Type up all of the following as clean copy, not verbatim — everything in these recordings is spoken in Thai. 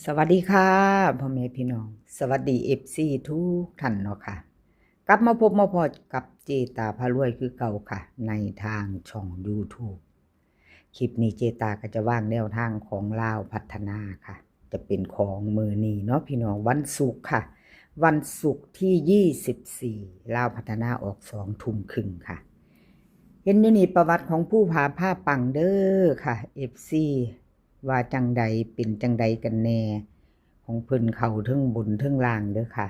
สวัสดีค่ะพ่อแม่พี่น้องสวัสดีFCทุกท่านเนาะค่ะกลับมาพบมาพอกับเจตาพารวยคือเก่าค่ะในทางช่อง YouTube คลิปนี้เจตาก็จะว่างแนวทางของลาวพัฒนาค่ะจะเป็นของมือนี้เนาะพี่น้องวันศุกร์ค่ะวันศุกร์ที่24ลาวพัฒนาออก20:30ค่ะเห็นอยู่นี่ประวัติของผู้พาผ้าปังเด้อค่ะ FC ว่าจังใดเป็นจังใดกันแน่ของเพิ่นเข้าเทิงบนเทิงล่างเด้อค่ะ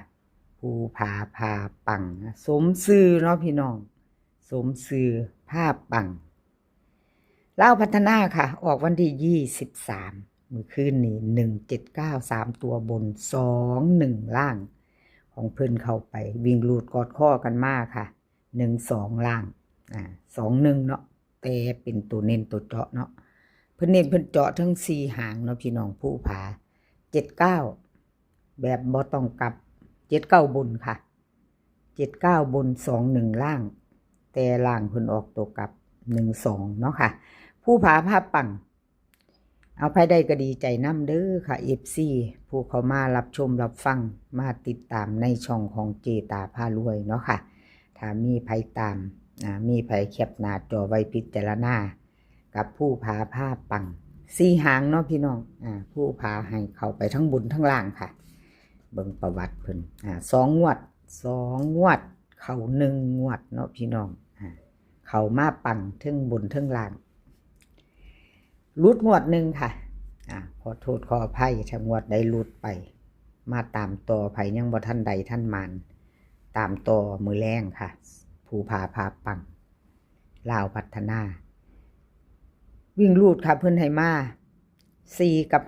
ผู้พาปังสมชื่อเนาะพี่น้องสมชื่อผ้าปังลาวพัฒนาค่ะออกวันที่23มื้อคืนนี้179 3ตัวบน21ล่างของเพิ่นเข้าไปวิ่งลูดกอดข้อกันมาค่ะ12ล่าง21เนาะแต่เป็นตัวเน้นตัวเจาะเนาะเพิ่นเน้นเพิ่นเจาะทั้ง4หางเนาะพี่น้องผู้ผา79แบบบ่ต้องกลับ79บนค่ะ79บน21ล่างแต่ล่างเพิ่นออกตัวกลับ12เนาะค่ะผู้ผาผ้าปังเอาไผได้ก็ดีใจนำเด้อค่ะ FC ผู้เขามารับชมรับฟังมาติดตามในช่องของเจตาพารวยเนาะค่ะถ้ามีไผตามมีไผแคปหน้าจอไว้พิจารณากับผู้ผาผ้าปัง4หางเนาะพี่น้องผู้ผาให้เข้าไปทั้งบนทั้งล่างค่ะเบิ่งประวัติเพิ่น2 งวดเข้า1 งวดเนาะพี่น้องเข้ามาปังทั้งบนทั้งล่างลุดงวดหนึ่งค่ะขอโทษขออภัยถ้างวดได้ลุดไปมาตามต่อไผยังบ่ท่านใดท่านมันตามต่อมือแรงค่ะผู้พาปังลาวพัฒนาวิ่งลูดค่ะเพิ่นให้มา4กับ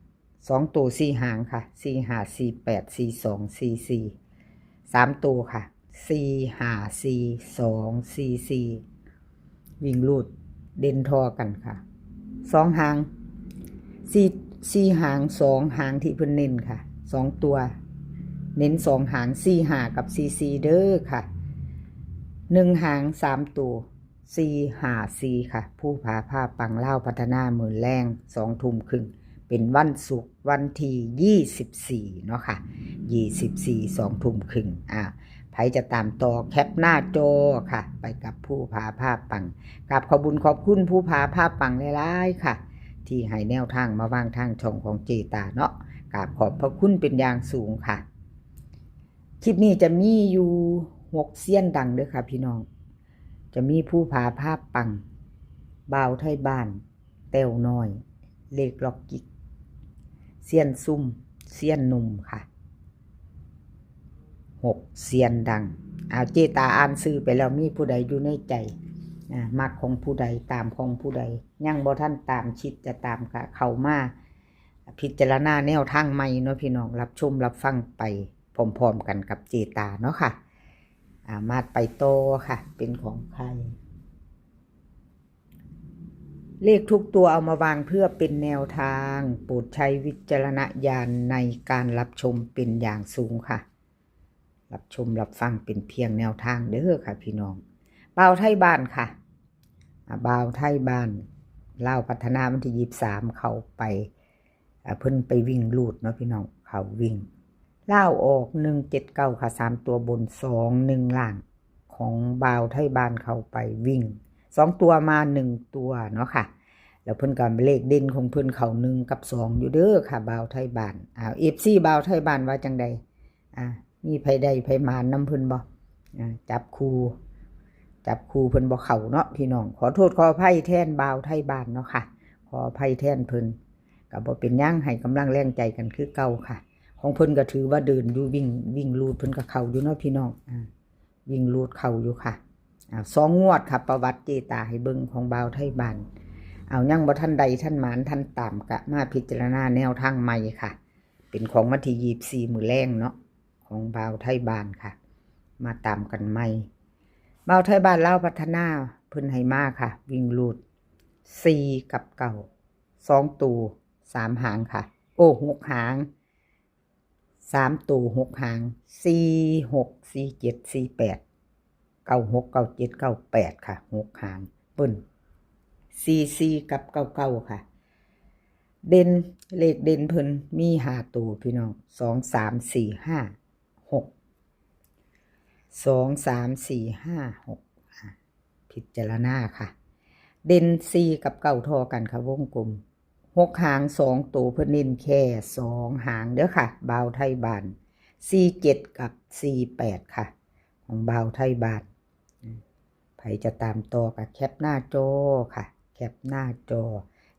5 2ตัว4หางค่ะ4 5 4 8 4 2 4 4 3ตัวค่ะ4 5 4 2 4 4วิ่งลูดเด่นทอกันค่ะ2หาง4หาง2หางที่เพิ่นเน้นค่ะ2ตัวเน้น2หาง4 5กับ4 4เด้อค่ะ1หาง3ตัว4 5 4ค่ะผู้พาผ้าปังลาวพัฒนามื้อแรง20:30เป็นวันศุกร์วันที่24เนาะค่ะ24 20:30ไผจะตามต่อแคปหน้าจอค่ะไปกับผู้พาผ้าปังกับขอบคุญขอบคุณผู้พาผ้าปังหลายๆค่ะที่ให้แนวทางมาวางทางช่องของเจตาเนาะกราบขอบพระคุณเป็นอย่างสูงค่ะคลิปนี้จะมีอยู่6เซียนดังเด้อค่ะพี่น้องจะมีผู้พาผ้าปังบ่าวไทยบ้านเต้วน้อยเลขล็อกกิกเซียนซุ่มเซียนหนุ่มค่ะ6เซียนดังเจตาอ่านซื้อไปแล้วมีผู้ใดอยู่ในใจมักของผู้ใดตามของผู้ใดยังบ่ท่านตามชิดจะตามค่ะเข้ามาพิจารณาแนวทางใหม่เนาะพี่น้องรับชมรับฟังไปพร้อมๆกันกับเจตาเนาะค่ะมาไปโตค่ะเป็นของใครเลขทุกตัวเอามาวางเพื่อเป็นแนวทางโปรดใช้วิจารณญาณในการรับชมเป็นอย่างสูงค่ะรับชมรับฟังเป็นเพียงแนวทางเด้อค่ะพี่น้องบ่าวไทยบ้านค่ะบ่าวไทยบ้านลาวพัฒนาวันที่23เขาไปเพิ่นไปวิ่งลูดเนาะพี่น้องเขาวิ่งลาวออก179ค่ะ3ตัวบน21ล่างของบ่าวไทยบ้านเขาไปวิ่ง2ตัวมา1ตัวเนาะค่ะแล้วเพิ่นก็เลขเด่นของเพิ่นเขา1กับ2อยู่เด้อค่ะบ่าวไทยบ้านFC บ่าวไทยบ้านว่าจังใดมีไผใดไผมานำเพิ่นบ่จับคู่เพิ่นบ่เข้าเนาะพี่น้องขอโทษขออภัยแทนบ่าวไทยบ้านเนาะค่ะขออภัยแทนเพิ่นก็บ่เป็นหยังให้กำลังแรงใจกันคือเก่าค่ะของเพิ่นก็ถือว่าเดินอยู่วิ่งลูดเพิ่นก็เข้าอยู่เนาะพี่น้องวิ่งลูดเข้าอยู่ค่ะ2 งวดค่ะประวัติเจตาให้เบิ่งของบ่าวไทยบ้านยังบ่ทันใดท่านหมานท่านตามกะมาพิจารณาแนวทางใหม่ค่ะเป็นของวันที่24มื้อแรงเนาะของบ่าวไทยบ้านค่ะมาตามกันใหม่บ่าวไทยบ้านลาวพัฒนาเพิ่นให้มาค่ะวิ่งลูด4กับ9 2ตัว3หางค่ะ6หาง3ตัว6หาง4 6 4 7 4 8 9 6 9 7 9 8ค่ะ6หางเปิ้น44กับ99ค่ะ เด่นเลขเด่นเพิ่นมี5ตัวพี่น้อง2 3 4 5 6 2 3 4 5 6พิจารณาค่ะเด่น4กับ9ทอกันค่ะวงกลม6หาง2ตัวเพิ่นเน้นแค่2หางเด้อค่ะบ่าวไทยบ้าน47กับ48ค่ะของบ่าวไทยบ้านใครจะตามต่อกับแคปหน้าจอค่ะแคปหน้าจอ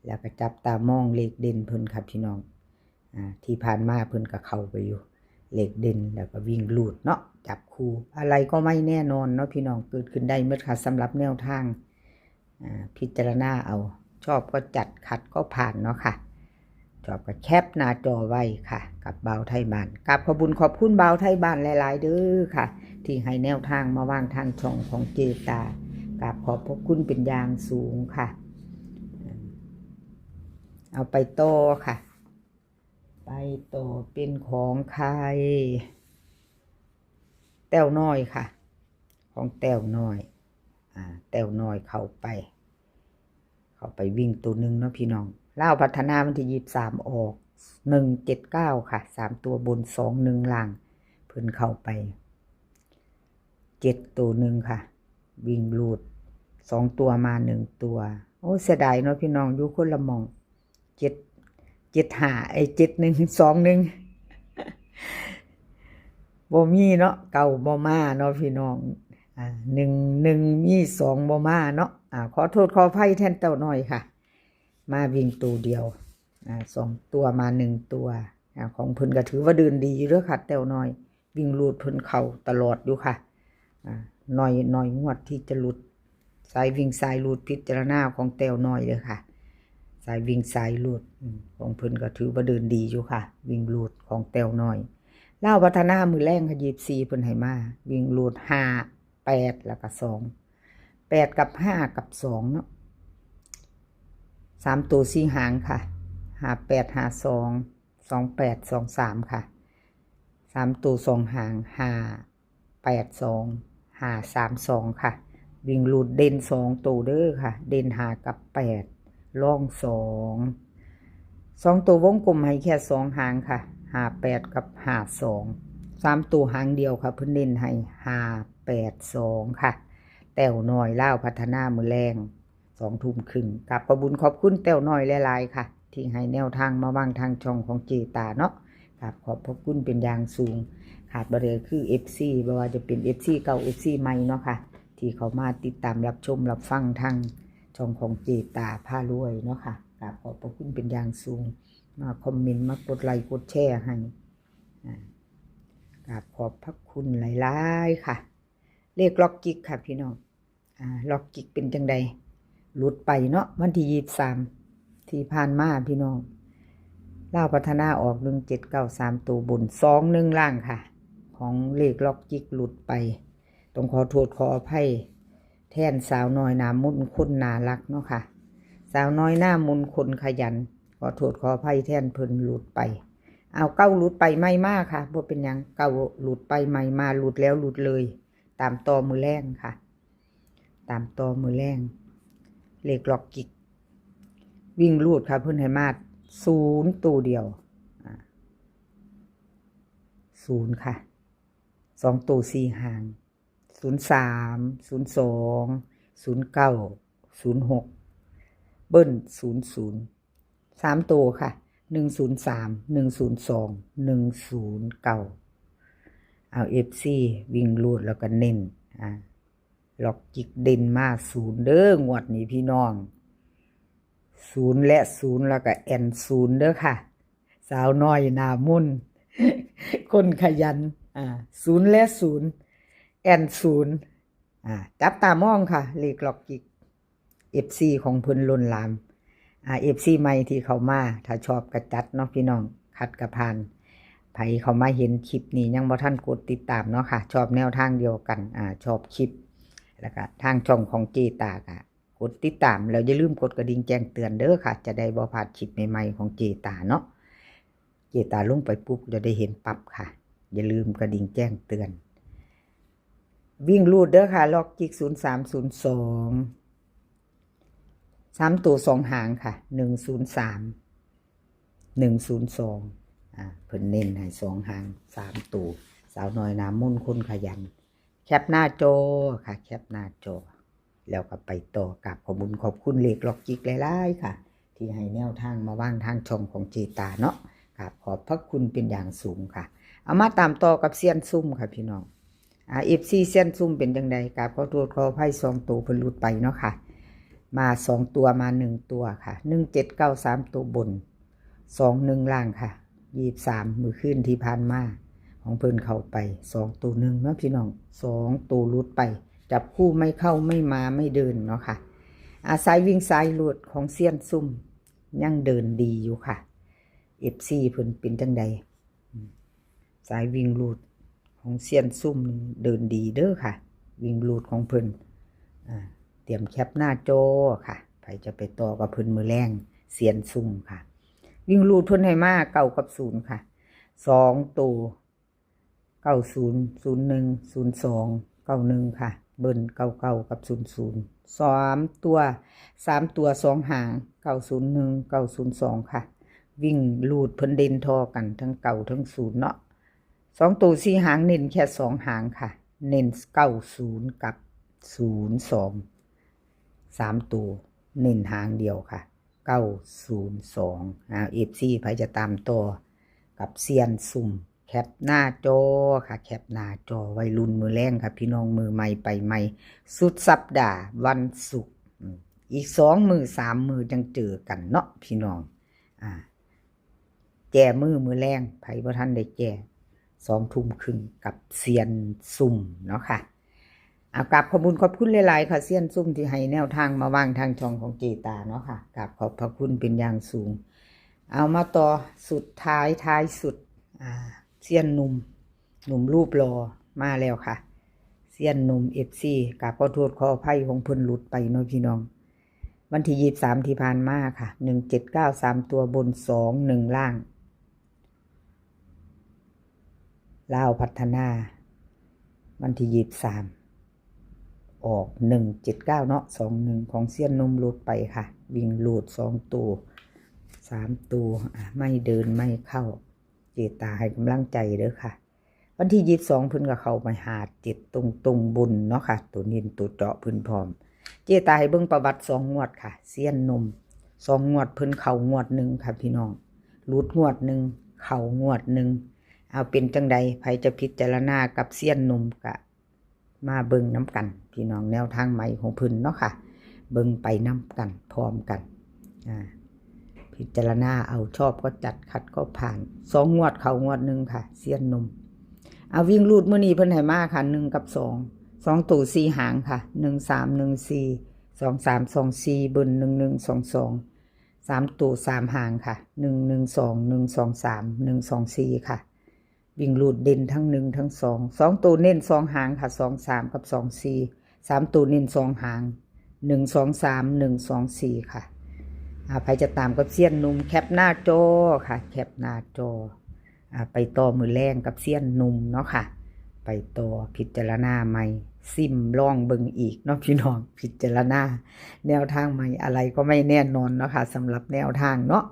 แล้วก็จับตามองเลขเด่นเพิ่นครับพี่น้องที่ผ่านมาเพิ่นก็เข้าไปอยู่เลขเด่นแล้วก็วิ่งลูดเนาะจับคู่อะไรก็ไม่แน่นอนเนาะพี่น้องเกิดขึ้นได้เมื่อค่ะสำหรับแนวทางพิจารณาเอาชอบก็จัดขัดก็ผ่านเนาะค่ะชอบก็แคปหน้าจอไว้ค่ะกับบ่าวไทยบ้านกับขอบคุณขอบคุณบ่าวไทยบ้านหลายๆเด้อค่ะที่ให้แนวทางมาวางทางช่องของเจตากับขอบพระคุณเป็นอย่างสูงค่ะเอาไปโตค่ะไปโตเป็นของใครแต้วน้อยค่ะของแต้วน้อยแต้วน้อยเข้าไปวิ่งตัวหนึ่งเนาะพี่น้องเล่าพัฒนาวันที่23ออก179ค่ะ3ตัวบน21ล่างเพิ่นเข้าไป7ตัวหนึ่งค่ะวิ่งลูด2ตัวมา1ตัวโอ้เสียดายเนาะพี่น้องอยู่คนละมอง7 7121บ่มีเนาะเก่าบ่มาเนาะพี่น้อง1มี2บ่มาเนาะขอโทษขออภัยแทนเต้าน้อยค่ะมาวิ่งตัวเดียว2ตัวมา1ตัวของเพิ่นก็ถือว่าเดินดีเด้อค่ะเต้าน้อยวิ่งลูดเพิ่นเข้าตลอดอยู่ค่ะน้อยงวดที่จะหลุดสายวิ่งสายลูดพิจารณาของเต้าน้อยเลยค่ะสายวิ่งสายลูดของเพิ่นก็ถือว่าเดินดีอยู่ค่ะวิ่งลูดของเต้าน้อยเล่าพัฒนามือแรงค่ะ24เพิ่นให้มาวิ่งลูด5 8แล้วก็2 8กับ5กับ2เนาะ3ตัว4หางค่ะ58 52 28 23ค่ะ3ตัว2หาง5 8 2 5 3 2ค่ะวิ่งลูดเด่น2ตัวเด้อค่ะเด่น5กับ8ล่อง2ตัววงกลมให้แค่2หางค่ะ58กับ52 3ตัวหางเดียวค่ะเพิ่นเน้นให้582ค่ะแต้วน้อยเล่าพัฒนามือแรง2 ทุ่มครึ่งกับขอบคุญขอบคุณแต้วน้อยหลายๆค่ะที่ให้แนวทางมาวางทางช่องของเจตาเนาะกับขอบพระคุณเป็นอย่างสูงขาดบ่ได้คือ FC บ่ว่าจะเป็น FC เก่า FC ใหม่เนาะค่ะที่เขามาติดตามรับชมรับฟังทางช่องของเจตาพารวยเนาะค่ะกับขอบพระคุณเป็นอย่างสูงมาคอมเมนต์มากดไลค์กดแชร์ให้กับขอบพระคุณหลายๆค่ะเลขล็อกจิกค่ะพี่น้องล็อกจิกเป็นจังใดหลุดไปเนาะวันที่23ที่ผ่านมาพี่น้องเล่าพัฒนาออก1793ตัวบน21ล่างค่ะของเลขล็อกจิกหลุดไปต้องขอโทษขออภัยแทนสาวน้อยหน้ามนต์คนน่ารักเนาะค่ะสาวน้อยหน้ามนต์คนขยันขอโทษขออภัยแทนเพิ่นหลุดไปเอาเก้าหลุดไปไม่มากค่ะบ่เป็นหยังเก้าหลุดไปไม่มาหลุดแล้วหลุดเลยตามต่อมือแรงค่ะตามต่อมือแรงเลขล็อกจิกวิ่งลูดค่ะเพิ่นให้มา0ตัวเดียว0ค่ะ2ตัว4หาง03 02 09 06เบิ้ล00 3ตัวค่ะ103 102 109เอา FC วิ่งลูดแล้วก็เน้นล็อกจิกเด่นมา0เด้องวดนี้พี่น้อง0และ0แล้วก็แอน0เด้อค่ะสาวน้อยหน้ามนต์คนขยัน0และ0แอน0จับตามองค่ะเลขล็อกจิก FC ของเพิ่นล้นหลามFC ใหม่ที่เขามาถ้าชอบกระจัดเนาะพี่น้องคัดกระพานไผเขามาเห็นคลิปนี้ยังบ่ทันกดติดตามเนาะค่ะชอบแนวทางเดียวกันชอบคลิปแล้วก็ทางช่องของเจตาค่ะกดติดตามแล้วอย่าลืมกดกระดิ่งแจ้งเตือนเด้อค่ะจะได้บ่พลาดคลิปใหม่ๆของเจตาเนาะเจตาลงไปปุ๊บจะได้เห็นปั๊บค่ะอย่าลืมกระดิ่งแจ้งเตือนวิ่งลูดเด้อค่ะล็อกจิก0302 3ตัว2หางค่ะ103 102เพิ่นเน้นให้2หาง3ตัวสาวน้อยน้ำมนต์คนขยันแคปหน้าจอค่ะแคปหน้าจอแล้วก็ไปต่อกับขอบคุณขอบคุณเลขล็อกจิกหลายๆค่ะที่ให้แนวทางมาว่างทางช่องของเจตาเนาะครับขอบพระคุณเป็นอย่างสูงค่ะเอามาตามต่อกับเซียนซุ่มค่ะพี่น้องFC เซียนซุ่มเป็นจังใดครับขอโทษขออภัย2ตัวเพิ่นหลุดไปเนาะค่ะมา2ตัวมา1ตัวค่ะ1793ตัวบน21ล่างค่ะ23มื้อคืนที่ผ่านมาของเพิ่นเข้าไป2ตัว1เนาะพี่น้อง2ตัวหลุดไปจับคู่ไม่เข้าไม่มาไม่เดินเนาะค่ะสายวิ่งสายหลุดของเซียนซุ่มยังเดินดีอยู่ค่ะ FC เพิ่นเป็นจังใดสายวิ่งหลุดของเซียนซุ่มเดินดีเด้อค่ะวิ่งหลุดของเพิ่นเตรียมแคปหน้าจอค่ะใครจะไปต่อกับเพิ่นมือแรงเซียนซุ่มค่ะวิ่งหลุดเพิ่นให้มา9กับ0ค่ะ2ตัว90 01 02 91ค่ะเบิ้ล99กับ00 3ตัว2หาง901 902ค่ะวิ่งลูดเพิ่นเด่นทอกันทั้งเก่าทั้ง0เนาะ2ตัว4หางเน้นแค่2หางค่ะเน้น90กับ02 3ตัวเน้นหางเดียวค่ะ902FC ไผจะตามต่อกับเซียนซุ่มแคปหน้าจอค่ะแคปหน้าจอวัยรุ่นมือแรงค่ะพี่น้องมือใหม่ไปใหม่สุดสัปดาห์วันศุกร์อีก2มือ3มือจังเจอกันเนาะพี่น้องแก่มือแรงไผบ่ทันได้แก่2 ทุ่มครึ่งกับเซียนซุ่มเนาะค่ะกราบขอบคุณหลายๆค่ะเซียนซุ่มที่ให้แนวทางมาวางทางช่องของเจตาเนาะค่ะกราบขอบพระคุณเป็นอย่างสูงเอามาต่อสุดท้ายสุดเซียนหนุ่มรูปรอมาแล้วค่ะเซียนหนุ่ม FC กราบขอโทษขออภัยของเพิ่นหลุดไปเนาะพี่น้องวันที่23ที่ผ่านมาค่ะ1793ตัวบน21ล่างลาวพัฒนาวันที่23ออก179เนาะ21ของเซียนหนุ่มหลุดไปค่ะวิ่งหลุด2ตัว3ตัวไม่เดินไม่เข้าเจตาให้กำลังใจเด้อค่ะวันที่22เพิ่นก็เข้าไปหา7ตรงบนเนาะค่ะตัวนินตัวเจาะเพิ่นพร้อมเจตาให้เบิ่งประวัติ2งวดค่ะเซียนหนุ่ม2งวดเพิ่นเข้างวด1ค่ะพี่น้องหลุดงวด1เข้างวด1เอาเป็นจังใดไผจะพิจารณากับเซียนหนุ่มกะมาเบิ่งน้ำกันพี่น้องแนวทางใหม่ของเพิ่นเนาะค่ะเบิ่งไปน้ำกันพร้อมกันพิจารณาเอาชอบก็จัดขัดก็ผ่าน2งวดเข้างวด1ค่ะเซียนหนุ่มเอาวิ่งรูดมื้อนี้เพิ่นให้มาค่ะ1กับ2ตัว4หางค่ะ13 14 23 24เบิ้ล11 22 3ตัว3หางค่ะ112 123 124ค่ะวิ่งรูดเด่นทั้ง1ทั้ง2ตัวเน้น2หางค่ะ23กับ24 3ตัวเน้น2หาง123 124ค่ะใครจะตามกับเซียนหนุ่มแคปหน้าจอค่ะแคปหน้าจอไปต่อมือแรงกับเซียนหนุ่มเนาะค่ะไปต่อพิจารณาใหม่ซิมลองเบิ่งอีกเนาะพี่น้องพิจารณาแนวทางใหม่อะไรก็ไม่แน่นอนเนาะค่ะสำหรับแนวทางเนาะ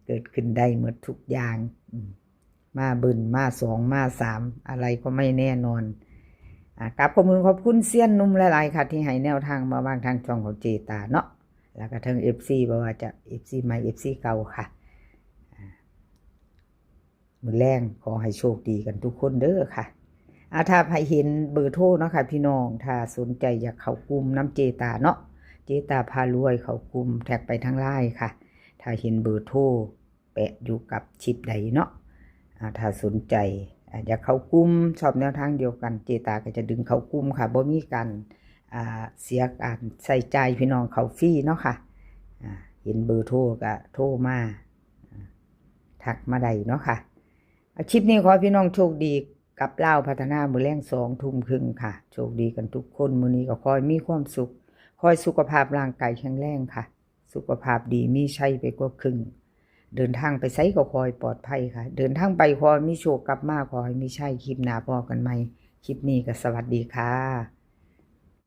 เกิดขึ้นได้หมดทุกอย่างมาบึนมา2มา3อะไรก็ไม่แน่นอนกับขอบคุณเซียนหนุ่มหลายๆค่ะที่ให้แนวทางมาวางทางช่องของเจตาเนาะแล้วก็ทั้ง FC บ่ว่าจะ FC ใหม่ FC เก่าค่ะมื้อแรงขอให้โชคดีกันทุกคนเด้อค่ะถ้าใครเห็นเบอร์โทรเนาะค่ะพี่น้องถ้าสนใจอยากเข้ากลุ่มน้ำเจตาเนาะเจตาพารวยเข้ากลุ่มแท็กไปทางไลน์ค่ะถ้าเห็นเบอร์โทรแปะอยู่กับชิปใดเนาะถ้าสนใจอยากเข้ากลุ่มชอบแนวทางเดียวกันเจตาก็จะดึงเข้ากลุ่มค่ะบ่มีการเสียการใส่ใจพี่น้องเขาฟรีเนาะค่ะเห็นเบอร์โทรก็โทรมาทักมาได้เนาะค่ะคลิปนี้ขอพี่น้องโชคดีกับลาวพัฒนามื้อแรง2 ทุ่มครึ่งค่ะโชคดีกันทุกคนมื้อนี้ก็ขอให้มีความสุขขอให้สุขภาพร่างกายแข็งแรงค่ะสุขภาพดีมีชัยไปกว่าครึ่งเดินทางไปไสก็ขอให้ปลอดภัยค่ะเดินทางไปขอให้มีโชคกลับมาขอให้มีชัยคลิปหน้าพอกันใหม่คลิปนี้ก็สวัสดีค่ะ